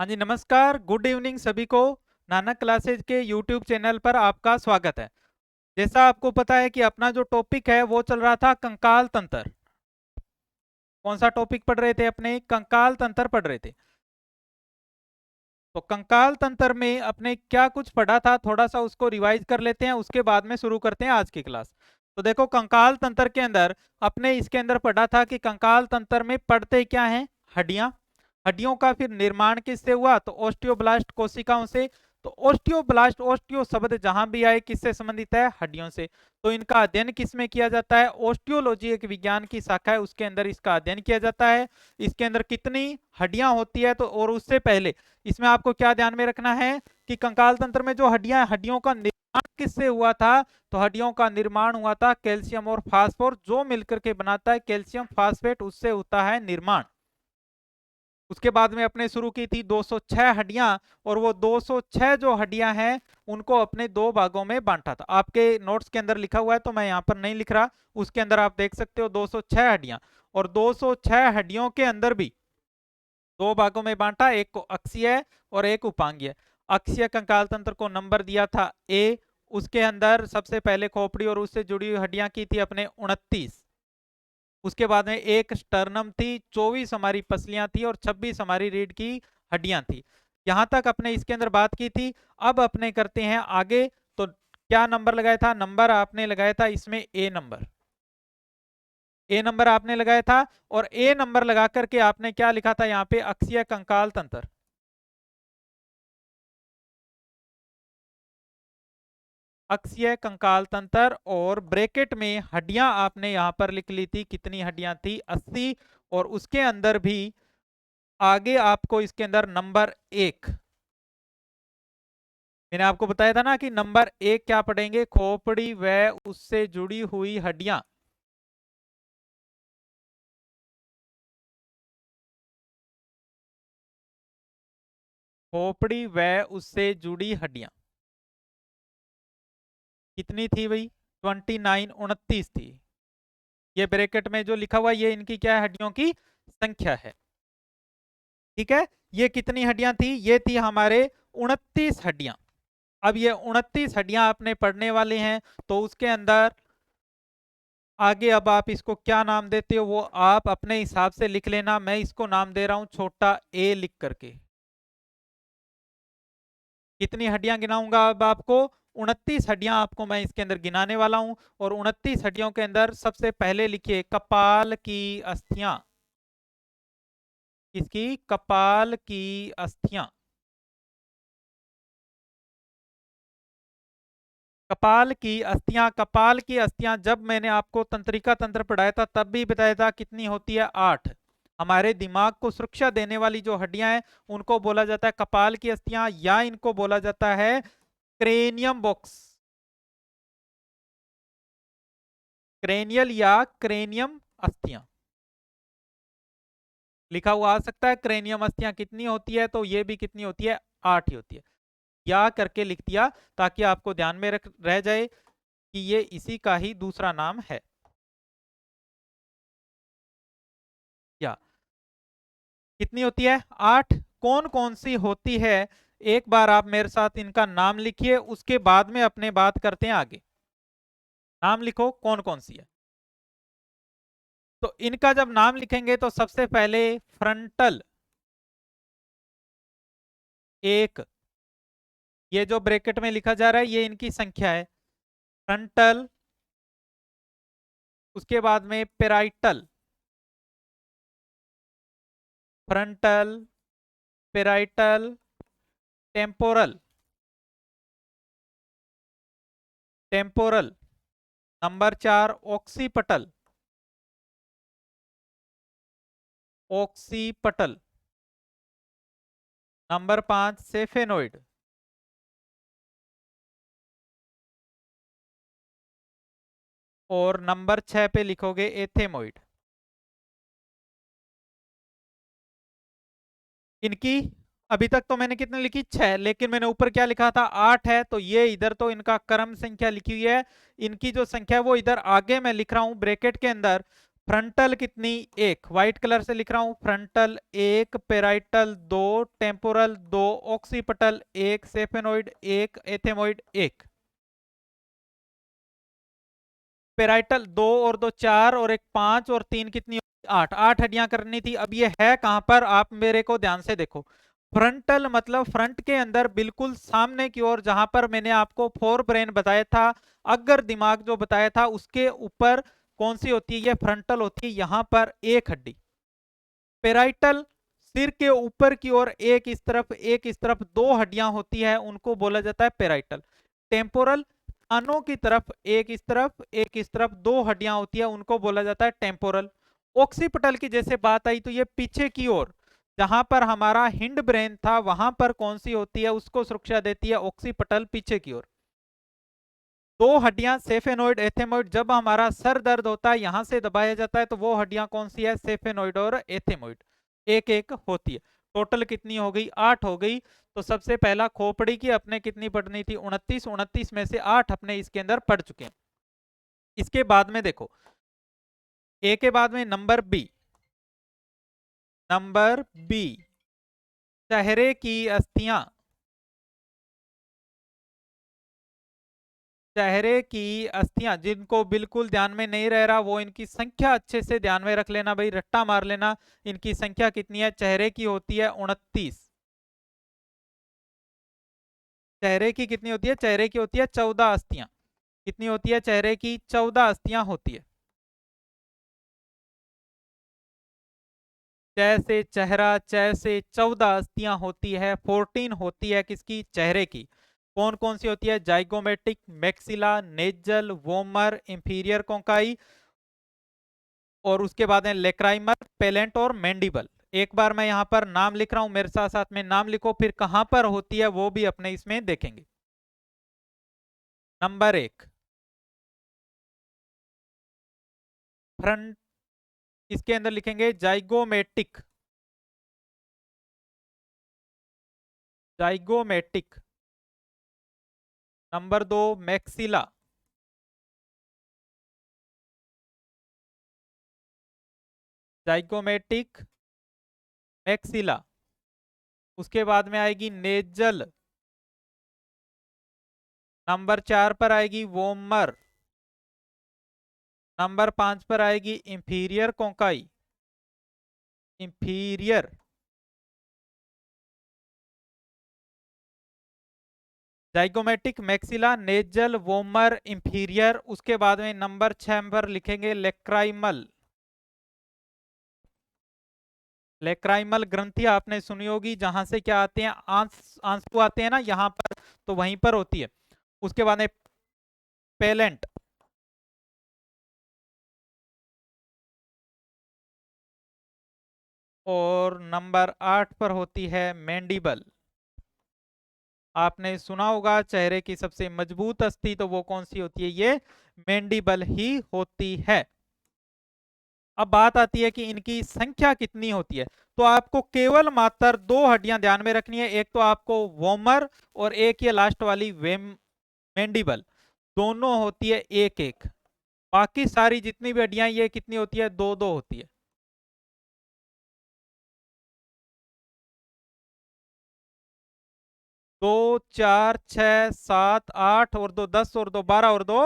हाँ जी, नमस्कार, good evening सभी को। नानक क्लासेज के यूट्यूब चैनल पर आपका स्वागत है। जैसा आपको पता है कि अपना जो टॉपिक है वो चल रहा था कंकाल तंत्र। कौन सा टॉपिक पढ़ रहे थे? अपने कंकाल तंत्र पढ़ रहे थे। तो कंकाल तंत्र में अपने क्या कुछ पढ़ा था, थोड़ा सा उसको रिवाइज कर लेते हैं, उसके बाद में शुरू करते हैं आज की क्लास। तो देखो, कंकाल तंत्र के अंदर अपने इसके अंदर पढ़ा था कि कंकाल तंत्र में पढ़ते क्या हैं? हड्डियां। हड्डियों का फिर निर्माण किससे हुआ? तो ओस्टियोब्लास्ट कोशिकाओं से। तो ओस्टियोब्लास्ट, ओस्टियो शब्द जहां भी आए किससे संबंधित है? हड्डियों से। तो इनका अध्ययन किस में किया जाता है? ओस्टियोलॉजी एक विज्ञान की शाखा है, उसके अंदर इसका अध्ययन किया जाता है। इसके अंदर कितनी हड्डियां होती है? तो और उससे पहले इसमें आपको क्या ध्यान में रखना है कि कंकाल तंत्र में जो हड्डियां, हड्डियों का निर्माण किससे हुआ था? तो हड्डियों का निर्माण हुआ था कैल्शियम और फास्फोर जो मिलकर के बनाता है कैल्शियम फास्फेट, उससे होता है निर्माण। उसके बाद में अपने शुरू की थी 206 हड्डियां, और वो 206 जो हड्डियां हैं उनको अपने दो भागों में बांटा था। आपके नोट्स के अंदर लिखा हुआ है तो मैं यहां पर नहीं लिख रहा, उसके अंदर आप देख सकते हो 206 हड्डियां। और 206 हड्डियों के अंदर भी दो भागों में बांटा, एक को अक्षीय और एक उपांगीय। अक्षीय कंकाल तंत्र को नंबर दिया था ए। उसके अंदर सबसे पहले खोपड़ी और उससे जुड़ी हुई हड्डियां की थी अपने 29। उसके बाद में एक स्टर्नम थी, 24 हमारी पसलियां थी और 26 हमारी रीढ़ की हड्डियां थी। यहां तक अपने इसके अंदर बात की थी। अब अपने करते हैं आगे। तो क्या नंबर लगाया था? नंबर आपने लगाया था इसमें ए नंबर। ए नंबर आपने लगाया था, और ए नंबर लगा करके आपने क्या लिखा था यहाँ पे? अक्षीय कंकाल तंत्र। अक्षीय कंकाल तंत्र, और ब्रैकेट में हड्डियां आपने यहां पर लिख ली थी। कितनी हड्डियां थी? 80। और उसके अंदर भी आगे आपको इसके अंदर नंबर एक, मैंने आपको बताया था ना कि नंबर एक क्या पढ़ेंगे? खोपड़ी व उससे जुड़ी हुई हड्डियां। खोपड़ी व उससे जुड़ी हड्डियां कितनी थी भाई? 29, 29 थी। ये ब्रैकेट में जो लिखा हुआ ये इनकी क्या है? हड्डियों की संख्या है। ठीक है। ये कितनी हड्डियां थी? ये थी हमारे 29 हड्डियां। अब ये 29 हड्डियां आपने पढ़ने वाले हैं, तो उसके अंदर आगे अब आप इसको क्या नाम देते हो वो आप अपने हिसाब से लिख लेना। मैं इसको नाम दे रहा हूं छोटा ए लिख करके। कितनी हड्डियां गिनाऊंगा अब आपको? 29 हड्डियां आपको मैं इसके अंदर गिनाने वाला हूं। और 29 हड्डियों के अंदर सबसे पहले लिखिए कपाल की अस्थियां। किसकी? कपाल की अस्थियां। कपाल की अस्थियां, कपाल की अस्थियां जब मैंने आपको तंत्रिका तंत्र पढ़ाया था तब भी बताया था कितनी होती है? 8। हमारे दिमाग को सुरक्षा देने वाली जो हड्डियां हैं उनको बोला जाता है कपाल की अस्थियां, या इनको बोला जाता है क्रेनियम बॉक्स। क्रेनियल या क्रेनियम अस्थियां लिखा हुआ आ सकता है। क्रेनियम अस्थियां कितनी होती है? तो ये भी कितनी होती है? 8 ही होती है। या करके लिख दिया ताकि आपको ध्यान में रह जाए कि ये इसी का ही दूसरा नाम है। या कितनी होती है? 8। कौन कौन सी होती है? एक बार आप मेरे साथ इनका नाम लिखिए, उसके बाद में अपने बात करते हैं आगे। नाम लिखो कौन कौन सी है। तो इनका जब नाम लिखेंगे तो सबसे पहले फ्रंटल एक, ये जो ब्रैकेट में लिखा जा रहा है ये इनकी संख्या है। फ्रंटल, उसके बाद में parietal. Frontal, parietal, temporal. Temporal. Number 4 occipital. Occipital. Number 5 sphenoid. और नंबर 6 पे लिखोगे एथेमोइड। इनकी अभी तक तो मैंने कितने लिखी? 6, लेकिन मैंने ऊपर क्या लिखा था? 8 है, तो ये इधर तो इनका क्रम संख्या लिखी हुई है। इनकी जो संख्या है वो इधर आगे मैं लिख रहा हूं ब्रैकेट के अंदर। फ्रंटल कितनी? एक। व्हाइट कलर से लिख रहा हूं, फ्रंटल एक, पेराइटल दो, टेम्पोरल दो, ऑक्सीपिटल एक, सेफेनोइड एक, एथेमोइड एक। पेराइटल दो और दो चार, और एक पांच, और तीन कितनी? आठ। आठ हड्डियां करनी थी। अब ये है कहां पर? आप मेरे को ध्यान से देखो। फ्रंटल मतलब फ्रंट के अंदर बिल्कुल सामने की ओर, जहां पर मैंने आपको फोर ब्रेन बताया था, अगर दिमाग जो बताया था, उसके ऊपर कौन सी होती है? ये फ्रंटल होती है। यहां पर एक हड्डी। पेराइटल सिर के ऊपर की ओर, एक इस तरफ एक इस तरफ, दो हड्डियां होती है, उनको बोला जाता है पेराइटल। टेम्पोरल कानों की तरफ, एक इस तरफ एक इस तरफ, दो हड्डियां होती है, उनको बोला जाता है टेम्पोरल। ऑक्सीपिटल की जैसे बात आई तो ये पीछे की ओर, जहां पर हमारा हिंड ब्रेन था, वहां पर कौन सी होती है? उसको सुरक्षा देती है ऑक्सीपिटल, पीछे की ओर। दो हड्डियां सेफेनोइड, एथेमोइड। जब हमारा सर दर्द होता है, यहां से दबाया जाता है, तो वो हड्डियां कौन सी है? सेफेनोइड और एथेमोइड। एक एक होती है। टोटल कितनी हो गई? 8 हो गई। तो सबसे पहला खोपड़ी की अपने कितनी पढ़नी थी? 29। 29 में से 8 अपने इसके अंदर पढ़ चुके हैं। इसके बाद में देखो, ए के बाद में नंबर बी। नंबर बी, चेहरे की अस्थियां। चेहरे की अस्थियां, जिनको बिल्कुल ध्यान में नहीं रह रहा, वो इनकी संख्या अच्छे से ध्यान में रख लेना भाई, रट्टा मार लेना। इनकी संख्या कितनी है? चेहरे की होती है 29। चेहरे की कितनी होती है? चेहरे की होती है 14 अस्थियां। कितनी होती है? चेहरे की 14 अस्थियां होती है। जैसे चेहरा, जैसे 14 अस्थियां होती है, 14 होती है किसकी? चेहरे की। कौन कौन सी होती है? Zygomatic, maxilla, nasal, vomer, inferior conchae, और उसके बाद है लेक्राइमर, पेलेंट और मैंडिबल। एक बार मैं यहां पर नाम लिख रहा हूं, मेरे साथ साथ में नाम लिखो, फिर कहां पर होती है वो भी अपने इसमें देखेंगे। नंबर एक, फ्रंट, इसके अंदर लिखेंगे जाइगोमेटिक। जाइगोमेटिक। नंबर दो, मैक्सिला। Zygomatic, maxilla. उसके बाद में आएगी नेजल। नंबर चार पर आएगी वोमर। नंबर पांच पर आएगी inferior conchae. Inferior. Zygomatic, maxilla, nasal, vomer, inferior. उसके बाद में नंबर 6 पर लिखेंगे लेक्राइमल। लेक्राइमल ग्रंथि आपने सुनी होगी, जहां से क्या आते हैं? आंसू आते हैं ना यहां पर, तो वहीं पर होती है। उसके बाद में पेलेंट। और नंबर 8 पर होती है मैंडिबल। आपने सुना होगा चेहरे की सबसे मजबूत अस्थि, तो वो कौन सी होती है? ये मैंडिबल ही होती है। अब बात आती है कि इनकी संख्या कितनी होती है। तो आपको केवल मात्र दो हड्डियां ध्यान में रखनी है, एक तो आपको वोमर, और एक ये लास्ट वाली वेम, मैंडिबल। दोनों होती है एक एक। बाकी सारी जितनी भी हड्डियां, ये कितनी होती है? दो दो होती है। दो, चार, छ, सात, आठ, और दो 10, और दो 12, और दो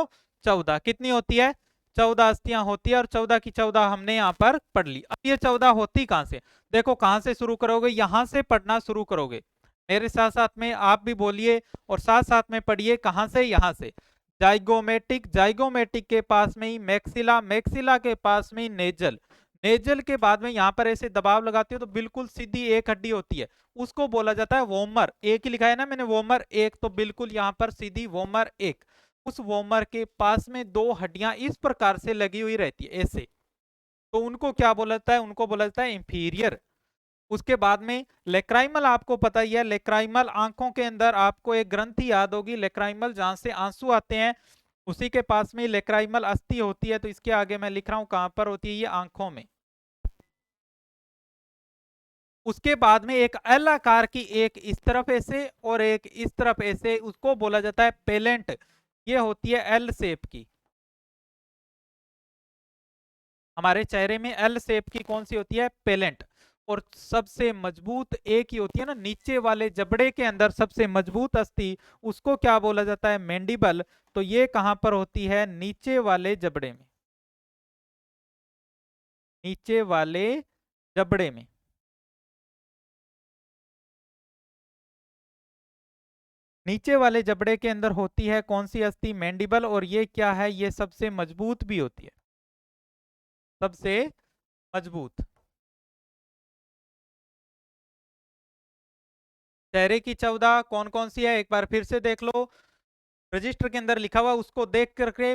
14। कितनी होती है? 14 अस्थियां होती है, और 14 की 14 हमने यहां पर पढ़ ली। अब ये 14 होती कहां से? देखो, कहां से शुरू करोगे? यहां से पढ़ना शुरू करोगे। मेरे साथ साथ में आप भी बोलिए, और साथ साथ में पढ़िए। कहां से? यहां से। जाइगोमेटिक, जाइगोमेटिक के पास में ही मैक्सिला, मैक्सिला के पास में ही नेजल, नेजल के बाद में यहां पर ऐसे दबाव लगाते हो तो बिल्कुल सीधी एक हड्डी होती है, उसको बोला जाता है वोमर। एक ही लिखा है ना मैंने, वोमर एक, तो बिल्कुल यहां पर सीधी वोमर एक। उस वोमर के पास में दो हड्डियां इस प्रकार से लगी हुई रहती है, ऐसे। तो उनको क्या बोला जाता है? उनको बोला जाता है इंफीरियर। उसके बाद में लेक्राइमल, आपको पता ही है, लेक्राइमल आंखों के अंदर आपको एक ग्रंथि याद होगी, लेक्राइमल, जहां से आंसू आते हैं, उसी के पास में लेक्राइमल अस्थि होती है। तो इसके आगे मैं लिख रहा हूं कहां पर होती है? ये आंखों में। उसके बाद में एक एल आकार की, एक इस तरफ ऐसे और एक इस तरफ ऐसे, उसको बोला जाता है पेलेंट। ये होती है एल शेप की। हमारे चेहरे में एल शेप की कौन सी होती है? पेलेंट। और सबसे मजबूत एक ही होती है ना, नीचे वाले जबड़े के अंदर सबसे मजबूत अस्थि, उसको क्या बोला जाता है? मैंडिबल। तो ये कहां पर होती है? नीचे वाले जबड़े में, नीचे वाले जबड़े में। नीचे वाले जबड़े के अंदर होती है कौन सी अस्थि? मैंडिबल। और ये क्या है? ये सबसे मजबूत भी होती है, सबसे मजबूत। चेहरे की 14 कौन कौन सी है? एक बार फिर से देख लो, रजिस्टर के अंदर लिखा हुआ उसको देख करके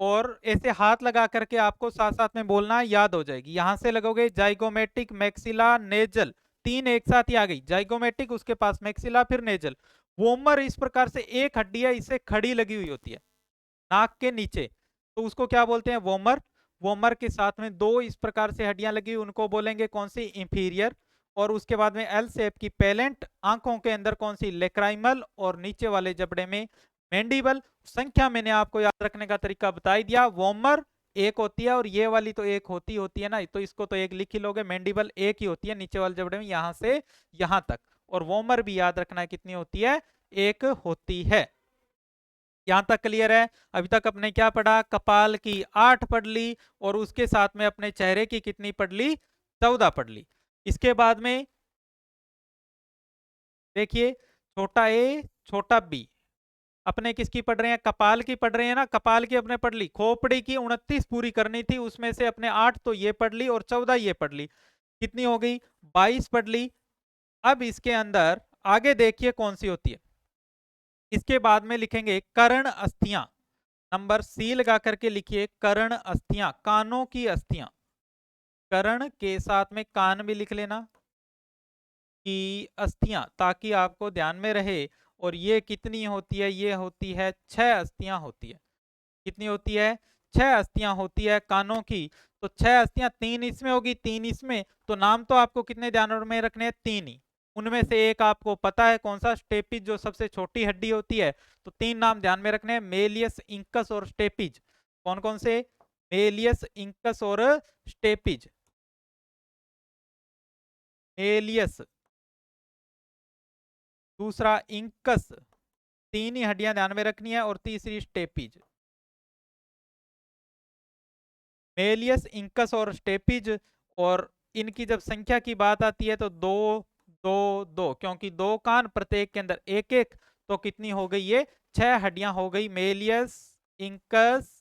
और ऐसे हाथ लगा करके आपको साथ साथ में बोलना है, याद हो जाएगी। यहां से लगोगे जाइगोमेटिक, मैक्सिला, नेजल, तीन एक साथ ही आ गई। जाइगोमेटिक, उसके पास मैक्सिला, फिर नेजल। वोमर इस प्रकार से एक हड्डी है, इसे खड़ी लगी हुई होती है नाक के नीचे, तो उसको क्या बोलते हैं? वोमर। वोमर के साथ में दो इस प्रकार से हड्डियां लगी हुई, उनको बोलेंगे कौन सी? इंफीरियर। और उसके बाद में एल शेप की पेलेंट, आंखों के अंदर कौन सी? लेक्राइमल। और नीचे वाले जबड़े में मैंडिबल। संख्या मैंने आपको याद रखने का तरीका बता ही दिया। वोमर एक होती है और ये वाली तो एक होती है ना, तो इसको तो एक लिख ही लोगे। मैंडिबल एक ही होती है नीचे वाले जबड़े में, यहां से यहां तक। और वोमर भी याद रखना है, कितनी होती है? एक होती है। यहां तक क्लियर है? अभी तक अपने क्या पढ़ा? कपाल की 8 पढ़ ली, और उसके साथ में अपने चेहरे की कितनी पढ़ ली? 14 पढ़ ली। इसके बाद में देखिए, छोटा ए, छोटा बी, अपने किसकी पढ़ रहे हैं? कपाल की पढ़ रहे हैं ना। कपाल की अपने पढ़ ली। खोपड़ी की 29 पूरी करनी थी, उसमें से अपने 8 तो ये पढ़ ली और 14 ये पढ़ ली। कितनी हो गई? 22 पढ़ ली। अब इसके अंदर आगे देखिए कौन सी होती है। इसके बाद में लिखेंगे कर्ण अस्थियां। नंबर सी लगा करके लिखिए, कर्ण अस्थियां, कानों की अस्थियां। कर्ण के साथ में कान भी लिख लेना की अस्थियां, ताकि आपको ध्यान में रहे। और ये कितनी होती है? ये होती है 6 अस्थियां होती है। कितनी होती है? 6 अस्थियां होती है कानों की। तो 6 अस्थियां, 3 इसमें होगी, 3 इसमें, तो नाम तो आपको कितने ध्यान में रखने हैं? 3 ही। उनमें से एक आपको पता है कौन सा? स्टेपिज, जो सबसे छोटी हड्डी होती है। तो 3 नाम ध्यान में रखने हैं, मेलियस, इंकस और स्टेपिज। कौन कौन से? मेलियस, इंकस और स्टेपिज। मेलियस, दूसरा इंकस, तीन ही हड्डियां ध्यान में रखनी है, और तीसरी स्टेपिज। मेलियस, इंकस और स्टेपिज। और इनकी जब संख्या की बात आती है तो दो दो दो, क्योंकि दो कान, प्रत्येक के अंदर एक एक, तो कितनी हो गई? ये 6 हड्डियां हो गई। मेलियस, इंकस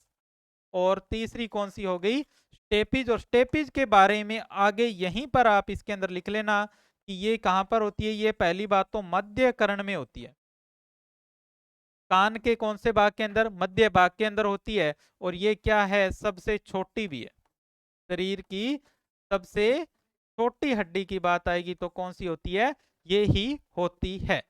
और तीसरी कौन सी हो गई? स्टेपिज। और स्टेपिज के बारे में आगे यहीं पर आप इसके अंदर लिख लेना कि ये कहां पर होती है। ये पहली बात तो मध्य कर्ण में होती है, कान के कौन से भाग के अंदर? मध्य भाग के अंदर होती है। और ये क्या है? सबसे छोटी भी है। शरीर की सबसे छोटी हड्डी की बात आएगी तो कौन सी होती है? ये ही होती है।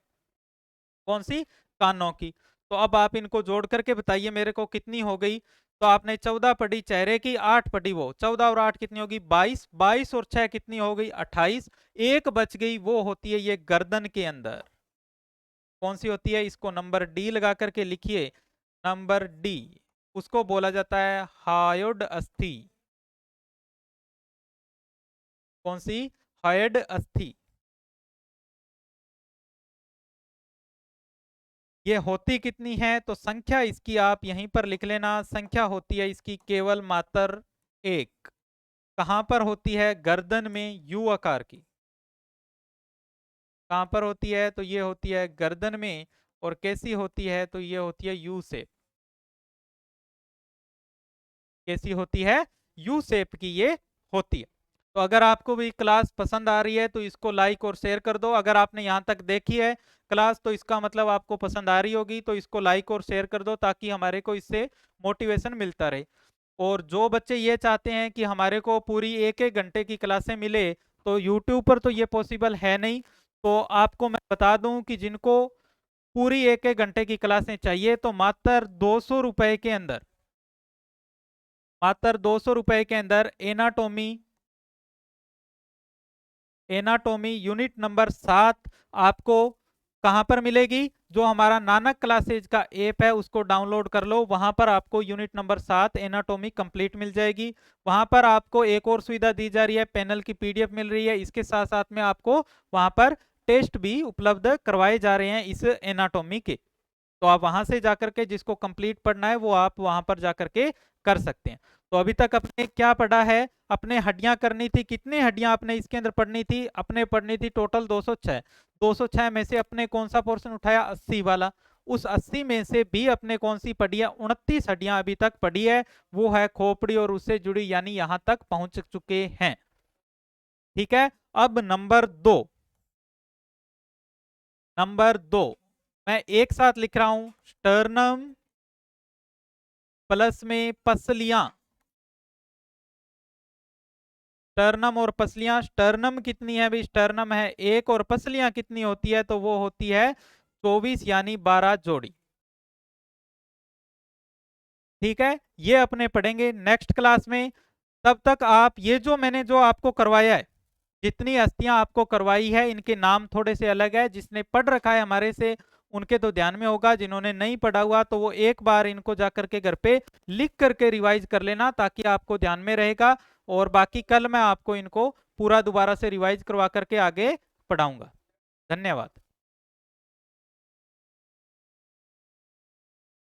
कौन सी? कानों की। तो अब आप इनको जोड़ करके बताइए मेरे को कितनी हो गई। तो आपने 14 पढ़ी चेहरे की, 8 पढ़ी वो, 14 और 8 कितनी होगी? 22। 22 और 6 कितनी हो गई? 28। एक बच गई, वो होती है ये गर्दन के अंदर। कौन सी होती है? इसको नंबर डी लगा करके लिखिए, नंबर डी। उसको बोला जाता है हायोड अस्थि। कौन सी? हायोड अस्थि। ये होती कितनी है? तो संख्या इसकी आप यहीं पर लिख लेना। संख्या होती है इसकी केवल मात्र एक। कहां पर होती है? गर्दन में, यू आकार की। कहां पर होती है? तो ये होती है गर्दन में। और कैसी होती है? तो ये होती है यू शेप। कैसी होती है? यू शेप की ये होती है। तो अगर आपको भी क्लास पसंद आ रही है तो इसको लाइक और शेयर कर दो। अगर आपने यहाँ तक देखी है क्लास तो इसका मतलब आपको पसंद आ रही होगी, तो इसको लाइक और शेयर कर दो ताकि हमारे को इससे मोटिवेशन मिलता रहे। और जो बच्चे ये चाहते हैं कि हमारे को पूरी एक एक घंटे की क्लासें मिले, तो यूट्यूब पर तो ये पॉसिबल है नहीं। तो आपको मैं बता दूं कि जिनको पूरी एक एक घंटे की क्लासें चाहिए तो मात्र 200 रुपए के अंदर, मात्र 200 रुपए के अंदर एनाटोमी, एनाटोमी यूनिट नंबर 7 आपको कहाँ पर मिलेगी? जो हमारा नानक क्लासेज का ऐप है उसको डाउनलोड कर लो, वहां पर आपको यूनिट नंबर 7 एनाटॉमी कंप्लीट मिल जाएगी। वहां पर आपको एक और सुविधा दी जा रही है, पैनल की पीडीएफ मिल रही है, इसके साथ साथ में आपको वहां पर टेस्ट भी उपलब्ध करवाए जा रहे हैं इस एनाटॉमी के। तो आप वहां से जाकर के जिसको कंप्लीट पढ़ना है वो आप वहां पर जाकर के कर सकते हैं। तो अभी तक अपने क्या पढ़ा है? अपने हड्डियां करनी थी, कितनी हड्डियां अपने इसके अंदर पढ़नी थी? अपने पढ़नी थी टोटल 206। 206 में से अपने कौन सा पोर्शन उठाया? 80 वाला। उस 80 में से भी अपने कौन सी पढ़ी है? 29 हड्डियां अभी तक पढ़ी है, वो है खोपड़ी और उससे जुड़ी, यानी यहां तक पहुंच चुके हैं। ठीक है। अब नंबर 2 मैं एक साथ लिख रहा हूं, स्टर्नम प्लस में पसलियां। स्टर्नम और पसलियां, स्टर्नम कितनी है भाई? स्टर्नम है 1 और पसलियां कितनी होती है? तो वो होती है 24, यानी 12 जोड़ी। ठीक है, ये अपने पढ़ेंगे नेक्स्ट क्लास में। तब तक आप ये जो मैंने जो आपको करवाया है, जितनी अस्थियां आपको करवाई है, इनके नाम थोड़े से अलग है। जिसने पढ़ रखा है हमारे से उनके तो ध्यान में होगा, जिन्होंने नहीं पढ़ा हुआ तो वो एक बार इनको जाकर के घर पे लिख करके रिवाइज कर लेना, ताकि आपको ध्यान में रहेगा। और बाकी कल मैं आपको इनको पूरा दोबारा से रिवाइज करवा करके आगे पढ़ाऊंगा। धन्यवाद।